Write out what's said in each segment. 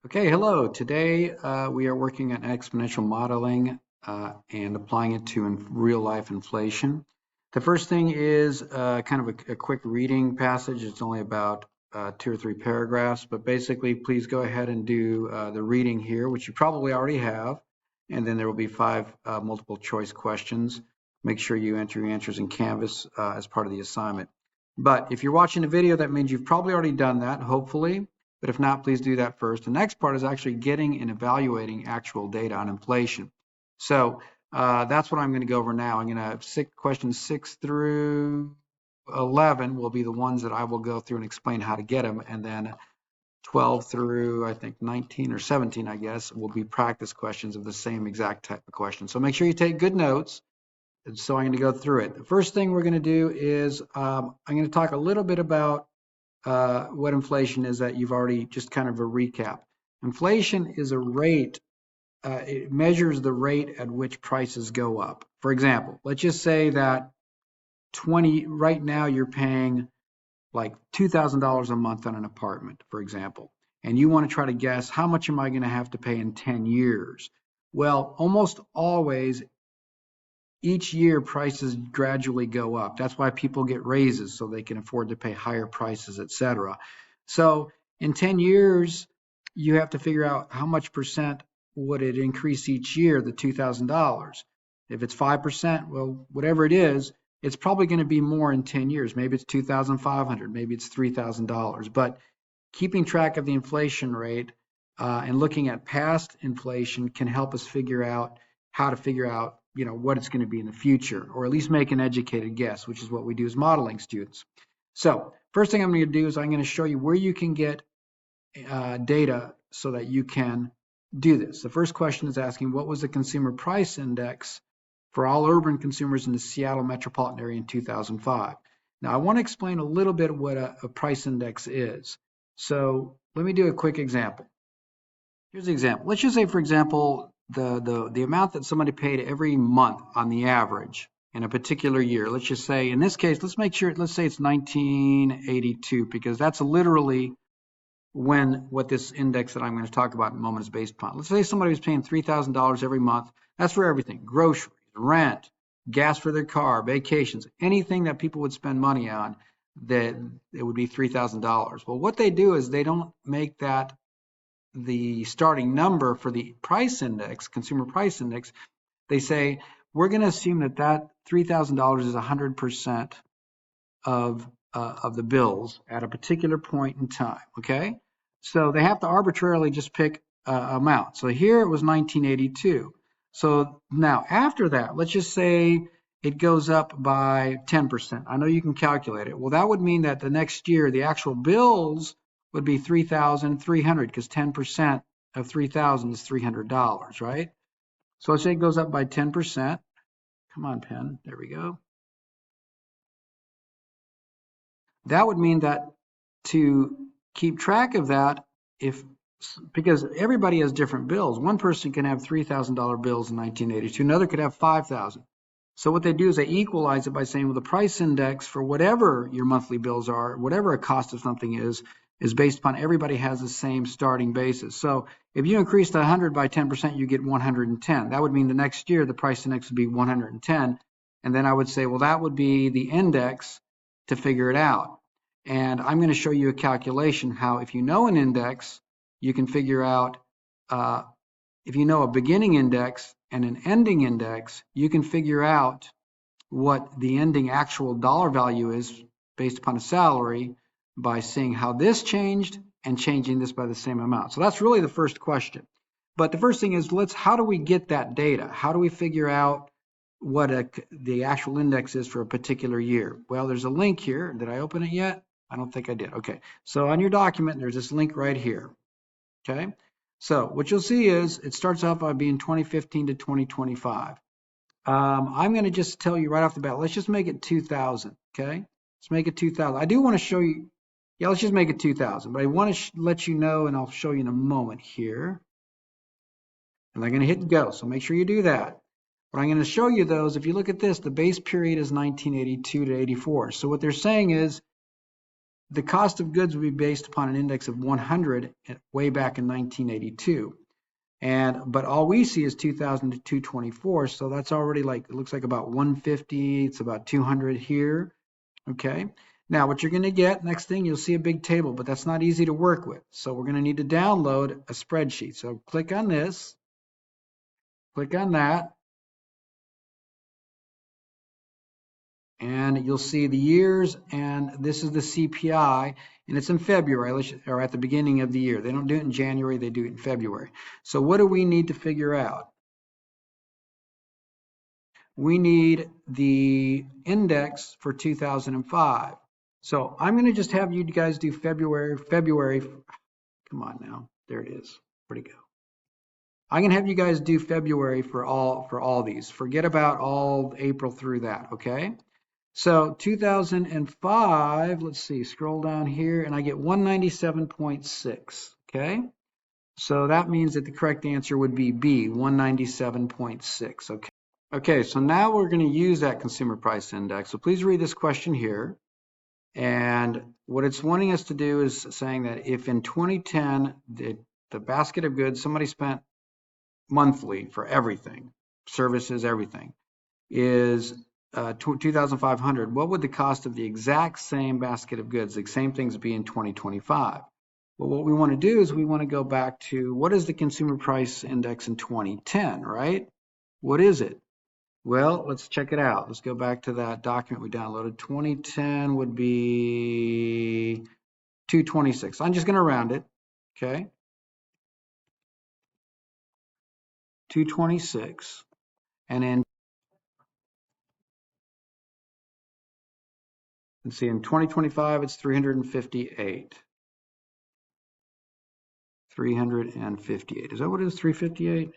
Okay, hello. Today we are working on exponential modeling and applying it to real life inflation. The first thing is kind of a quick reading passage. It's only about 2 or 3 paragraphs, but basically please go ahead and do the reading here, which you probably already have. And then there will be 5 multiple choice questions. Make sure you enter your answers in Canvas as part of the assignment. But if you're watching the video, that means you've probably already done that, hopefully. But if not, please do that first. The next part is actually getting and evaluating actual data on inflation. So that's what I'm going to go over now. I'm going to questions 6 through 11 will be the ones that I will go through and explain how to get them. And then 12 through, I think, 19 or 17, I guess, will be practice questions of the same exact type of question. So make sure you take good notes. And so I'm going to go through it. The first thing we're going to do is I'm going to talk a little bit about what inflation is. That you've already just kind of a recap. Inflation is a rate. It measures the rate at which prices go up. For example, let's just say that right now you're paying like $2,000 a month on an apartment, for example, and you want to try to guess how much am I going to have to pay in 10 years? Well, almost always each year prices gradually go up. That's why people get raises so they can afford to pay higher prices, etc. So in 10 years, you have to figure out how much percent would it increase each year, the $2,000. If it's 5%, well, whatever it is, it's probably going to be more in 10 years. Maybe it's 2,500, maybe it's $3,000. But keeping track of the inflation rate and looking at past inflation can help us figure out how to figure out what it's going to be in the future, or at least make an educated guess, which is what we do as modeling students. So first thing I'm going to do is I'm going to show you where you can get data so that you can do this. The first question is asking, what was the consumer price index for all urban consumers in the Seattle metropolitan area in 2005? Now I want to explain a little bit what a price index is. So let me do a quick example. Here's the example. Let's just say, for example, the amount that somebody paid every month on the average in a particular year. Let's just say, in this case, let's say it's 1982, because that's literally what this index that I'm going to talk about in a moment is based upon. Let's say somebody was paying $3,000 every month. That's for everything: groceries, rent, gas for their car, vacations, anything that people would spend money on, that it would be $3,000. Well, what they do is they don't make that the starting number for the price index, consumer price index. They say, we're going to assume that $3,000 is 100% of the bills at a particular point in time. Okay, so they have to arbitrarily just pick amount. So here it was 1982. So now after that, let's just say it goes up by 10%. I know you can calculate it. Well, that would mean that the next year the actual bills would be $3,300, because 10% of 3,000 is $300, right? So let's say it goes up by 10%. Come on, pen. There we go. That would mean that to keep track of that, because everybody has different bills. One person can have $3,000 bills in 1982. Another could have 5,000. So what they do is they equalize it by saying, well, the price index for whatever your monthly bills are, whatever a cost of something is based upon everybody has the same starting basis. So if you increase the 100 by 10%, you get 110. That would mean the next year the price index would be 110. And then I would say, well, that would be the index to figure it out. And I'm going to show you a calculation how, if you know an index, you can figure out, if you know a beginning index and an ending index, you can figure out what the ending actual dollar value is based upon a salary by seeing how this changed and changing this by the same amount. So that's really the first question. But the first thing is, how do we get that data? How do we figure out what the actual index is for a particular year? Well, there's a link here. Did I open it yet? I don't think I did. Okay. So on your document, there's this link right here. Okay. So what you'll see is it starts off by being 2015 to 2025. I'm going to just tell you right off the bat, let's just make it 2000. Okay. Let's make it 2000. I do want to show you. Yeah, let's just make it 2000. But I want to let you know, and I'll show you in a moment here. And I'm going to hit go. So make sure you do that. What I'm going to show you, though, is if you look at this, the base period is 1982 to 84. So what they're saying is the cost of goods would be based upon an index of 100 way back in 1982. But all we see is 2000 to 224. So that's already like, it looks like about 150. It's about 200 here. Okay. Now what you're going to get, next thing, you'll see a big table, but that's not easy to work with. So we're going to need to download a spreadsheet. So click on this, click on that, and you'll see the years, and this is the CPI, and it's in February, or at the beginning of the year. They don't do it in January, they do it in February. So what do we need to figure out? We need the index for 2005. So I'm going to just have you guys do February. Come on now. There it is. Where'd it go? I'm going to have you guys do February for all these. Forget about all April through that, okay? So 2005, let's see, scroll down here, and I get 197.6, okay? So that means that the correct answer would be B, 197.6, okay? Okay, so now we're going to use that consumer price index. So please read this question here. And what it's wanting us to do is saying that if in 2010, the basket of goods somebody spent monthly for everything, services, everything, is 2,500, what would the cost of the exact same basket of goods, the same things, be in 2025? Well, what we want to do is we want to go back to, what is the consumer price index in 2010, right? What is it? Well, let's check it out. Let's go back to that document we downloaded. 2010 would be 226. I'm just going to round it, okay? 226. And then, let's see, in 2025, it's 358. 358. Is that what it is, 358?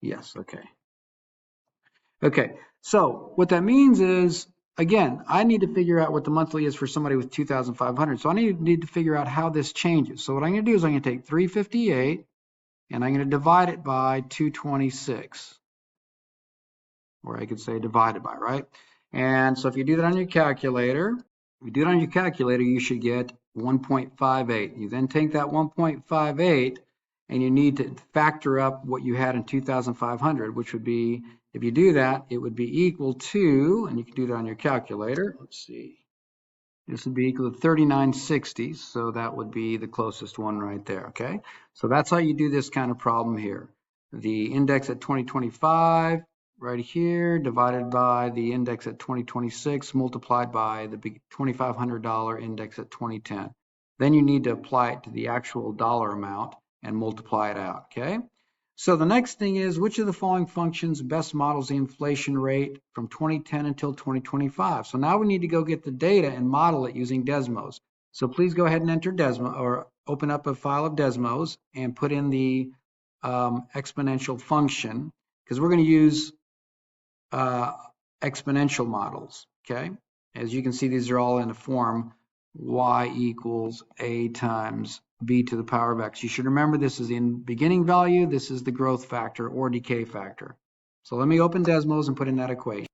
Yes, okay. Okay, so what that means is, again, I need to figure out what the monthly is for somebody with 2,500. So I need to figure out how this changes. So what I'm going to do is I'm going to take 358 and I'm going to divide it by 226. Or I could say divided by, right? And so if you do that on your calculator, you should get 1.58. You then take that 1.58 and you need to factor up what you had in 2,500, which would be, if you do that, it would be equal to, and you can do that on your calculator. Let's see. This would be equal to 3960. So that would be the closest one right there. Okay. So that's how you do this kind of problem here. The index at 2025 right here divided by the index at 2026 multiplied by the big $2,500 index at 2010. Then you need to apply it to the actual dollar amount and multiply it out. Okay. So the next thing is, which of the following functions best models the inflation rate from 2010 until 2025? So now we need to go get the data and model it using Desmos. So please go ahead and enter Desmos, or open up a file of Desmos and put in the exponential function, because we're going to use exponential models, okay? As you can see, these are all in the form y equals a times b to the power of x. You should remember this is in beginning value, this is the growth factor or decay factor. So let me open Desmos and put in that equation.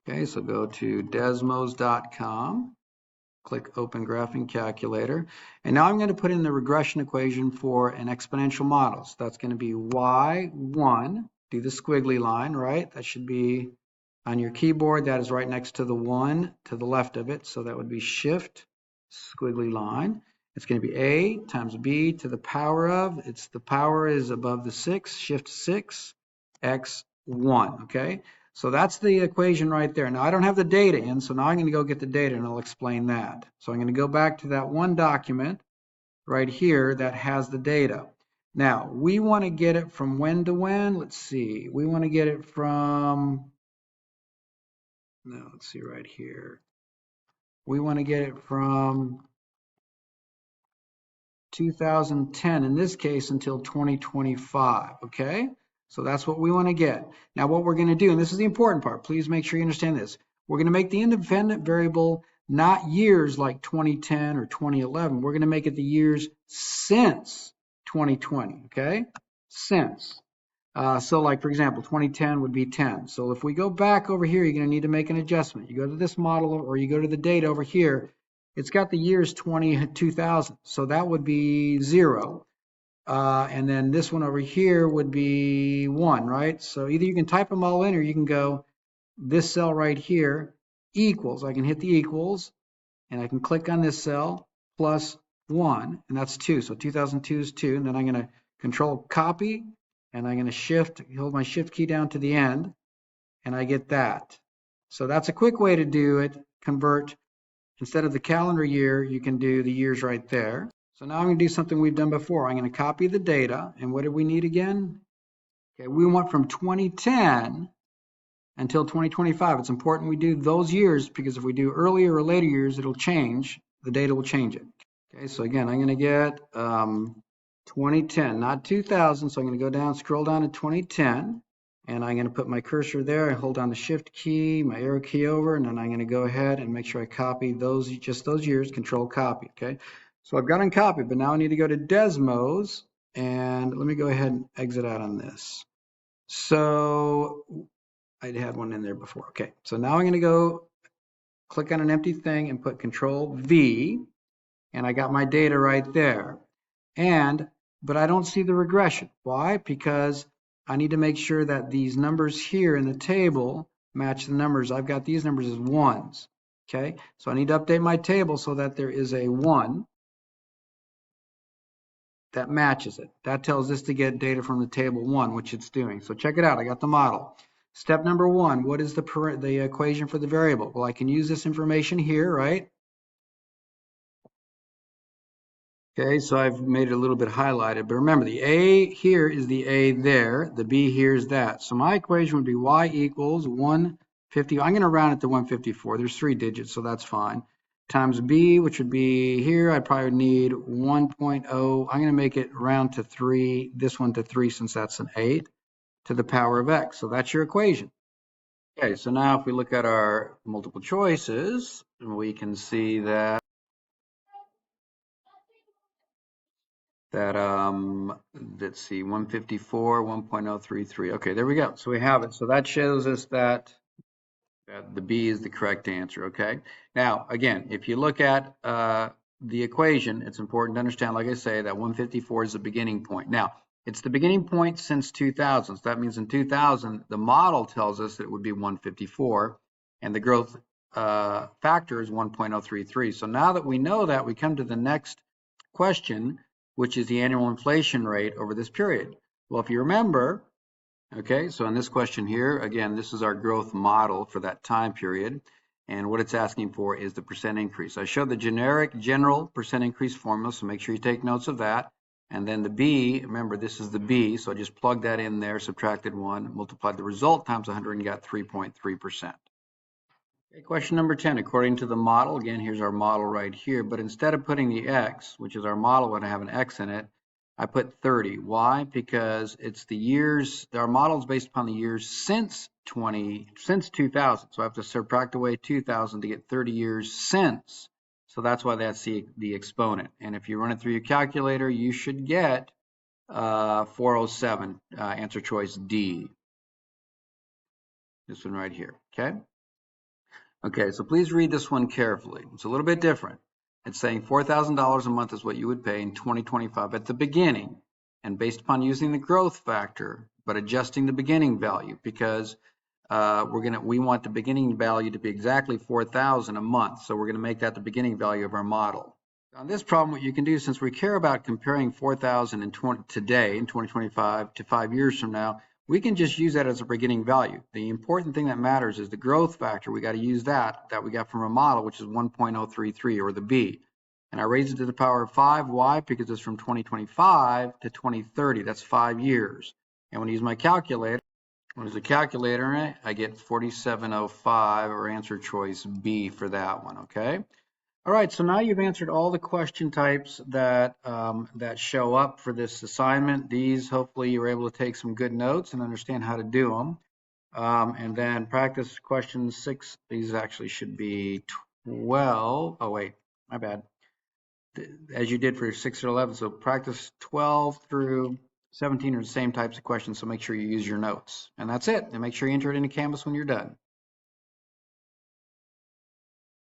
Okay, so go to desmos.com, click open graphing calculator, and now I'm going to put in the regression equation for an exponential model. So that's going to be y1, do the squiggly line, right? That should be on your keyboard. That is right next to the 1 to the left of it. So that would be shift squiggly line. It's going to be a times b to the power of, the power is above the 6, shift 6, x1, okay? So that's the equation right there. Now I don't have the data in, so now I'm going to go get the data and I'll explain that. So I'm going to go back to that one document right here that has the data. Now we want to get it from when to when. Let's see. We want to get it from, no, let's see right here. We want to get it from 2010, in this case, until 2025, okay? So that's what we want to get. Now what we're going to do, and this is the important part, please make sure you understand this. We're going to make the independent variable not years like 2010 or 2011. We're going to make it the years since 2020, okay? Since. So like, for example, 2010 would be 10. So if we go back over here, you're going to need to make an adjustment. You go to this model, or you go to the data over here, it's got the years 2000. So that would be 0. And then this one over here would be 1, right? So either you can type them all in or you can go this cell right here equals. I can hit the equals and I can click on this cell plus 1, and that's 2. So 2002 is 2. And then I'm going to control copy, and I'm going to hold my shift key down to the end, and I get that. So that's a quick way to do it. Convert. Instead of the calendar year, you can do the years right there. So now I'm going to do something we've done before. I'm going to copy the data. And what did we need again? Okay, we want from 2010 until 2025. It's important we do those years because if we do earlier or later years, it'll change. The data will change it. Okay, so again, I'm going to get 2010, not 2000. So I'm going to go down, scroll down to 2010. And I'm going to put my cursor there. I hold down the shift key, my arrow key over, and then I'm going to go ahead and make sure I copy those, just those years, control copy, okay? So I've got them copied, but now I need to go to Desmos, and let me go ahead and exit out on this. So I had one in there before, okay. So now I'm going to go click on an empty thing and put Control V, and I got my data right there. But I don't see the regression. Why? Because I need to make sure that these numbers here in the table match the numbers. I've got these numbers as 1s. Okay, so I need to update my table so that there is a 1 that matches it. That tells this to get data from the table 1, which it's doing. So check it out. I got the model. Step number 1, what is the equation for the variable? Well, I can use this information here, right? Okay, so I've made it a little bit highlighted, but remember the A here is the A there, the B here is that. So my equation would be y equals 150, I'm going to round it to 154, there's 3 digits, so that's fine, times B, which would be here, I probably need 1.0, I'm going to make it round to 3, this one to 3 since that's an 8, to the power of x, so that's your equation. Okay, so now if we look at our multiple choices, we can see that let's see, 154, 1.033. Okay, there we go. So we have it. So that shows us that the B is the correct answer. Okay. Now, again, if you look at the equation, it's important to understand, like I say, that 154 is the beginning point. Now, it's the beginning point since 2000. So that means in 2000, the model tells us that it would be 154, and the growth factor is 1.033. So now that we know that, we come to the next question, which is the annual inflation rate over this period. Well, if you remember, okay, so in this question here, again, this is our growth model for that time period. And what it's asking for is the percent increase. I showed the general percent increase formula, so make sure you take notes of that. And then the B, remember this is the B, so I just plugged that in there, subtracted 1, multiplied the result times 100 and got 3.3%. Okay, question number 10, according to the model, again, here's our model right here, but instead of putting the X, which is our model when I have an X in it, I put 30. Why? Because it's the years, our model is based upon the years since 2000. So I have to subtract away 2000 to get 30 years since. So that's why that's the exponent. And if you run it through your calculator, you should get 407, answer choice D. This one right here, okay? Okay, so please read this one carefully. It's a little bit different. It's saying $4,000 a month is what you would pay in 2025 at the beginning, and based upon using the growth factor, but adjusting the beginning value because we want the beginning value to be exactly 4,000 a month. So we're going to make that the beginning value of our model. On this problem, what you can do, since we care about comparing 4,000 today in 2025 to 5 years from now, we can just use that as a beginning value. The important thing that matters is the growth factor. We got to use that we got from our model, which is 1.033, or the B. And I raised it to the power of 5. Why? Because it's from 2025 to 2030. That's 5 years. And when I use my calculator, when there's a calculator in it, I get 4705, or answer choice B for that one, okay? All right, so now you've answered all the question types that that show up for this assignment. These, hopefully, you were able to take some good notes and understand how to do them. And then practice questions 6. These actually should be 12. Oh, wait, my bad. As you did for 6 or 11. So practice 12 through 17 are the same types of questions, so make sure you use your notes. And that's it. And make sure you enter it into Canvas when you're done.